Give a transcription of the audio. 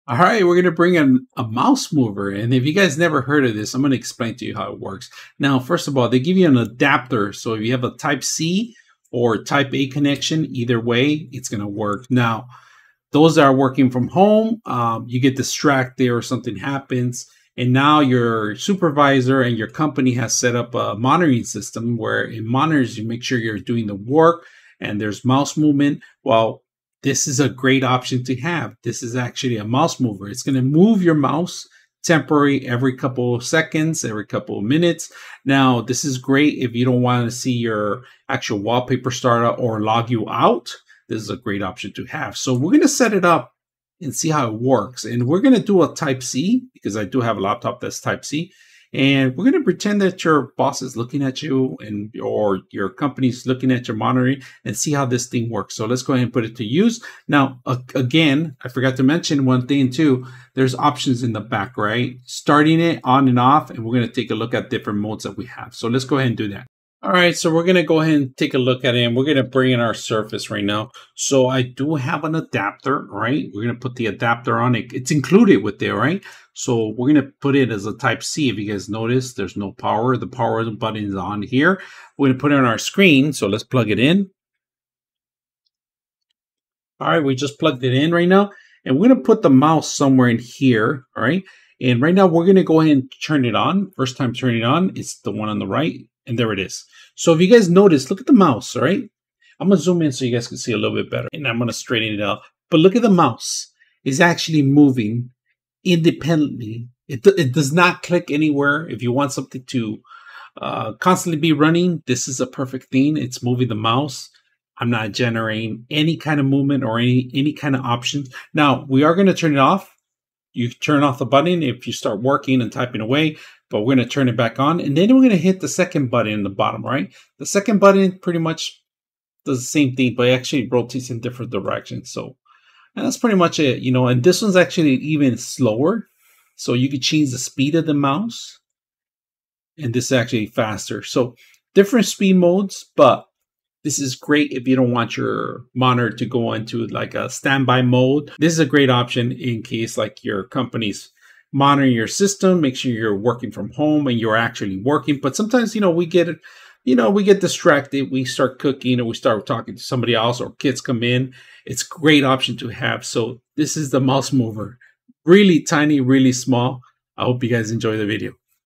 All right, we're going to bring in a mouse mover. And if you guys never heard of this, I'm going to explain to you how it works. Now, first of all, they give you an adapter. So if you have a type C or type A connection, either way, it's going to work. Now, those that are working from home, you get distracted or something happens. And now your supervisor and your company has set up a monitoring system where it monitors you, make sure you're doing the work and there's mouse movement. Well, this is a great option to have. This is actually a mouse mover. It's going to move your mouse temporary every couple of seconds, every couple of minutes. Now, this is great if you don't want to see your actual wallpaper start up or log you out. This is a great option to have. So we're going to set it up and see how it works. And we're going to do a type C because I do have a laptop that's type C. And we're going to pretend that your boss is looking at you and or your company's looking at your monitoring and see how this thing works. So let's go ahead and put it to use. Now, again, I forgot to mention one thing too. There's options in the back, right? Starting it on and off, and we're going to take a look at different modes that we have. So let's go ahead and do that. All right, so we're going to go ahead and take a look at it, and we're going to bring in our surface right now. So I do have an adapter, right? We're going to put the adapter on it. It's included with there, right? So we're going to put it as a type C. If you guys notice, there's no power. The power button is on here. We're going to put it on our screen. So let's plug it in. All right, we just plugged it in right now. And we're going to put the mouse somewhere in here, all right? And right now we're going to go ahead and turn it on. First time turning it on, it's the one on the right. And there it is. So if you guys notice, look at the mouse, all right? I'm going to zoom in so you guys can see a little bit better. And I'm going to straighten it out. But look at the mouse. It's actually moving independently. It does not click anywhere. If you want something to constantly be running, this is a perfect thing. It's moving the mouse. I'm not generating any kind of movement or any kind of options. Now, we are going to turn it off. You turn off the button if you start working and typing away, but we're going to turn it back on. And then we're going to hit the second button in the bottom, right? The second button pretty much does the same thing, but it actually rotates in different directions. So and that's pretty much it, you know, and this one's actually even slower. So you can change the speed of the mouse. And this is actually faster. So different speed modes, but this is great if you don't want your monitor to go into like a standby mode. This is a great option in case like your company's monitoring your system, make sure you're working from home and you're actually working. But sometimes, we get distracted. We start cooking or we start talking to somebody else or kids come in. It's a great option to have. So this is the mouse mover. Really tiny, really small. I hope you guys enjoy the video.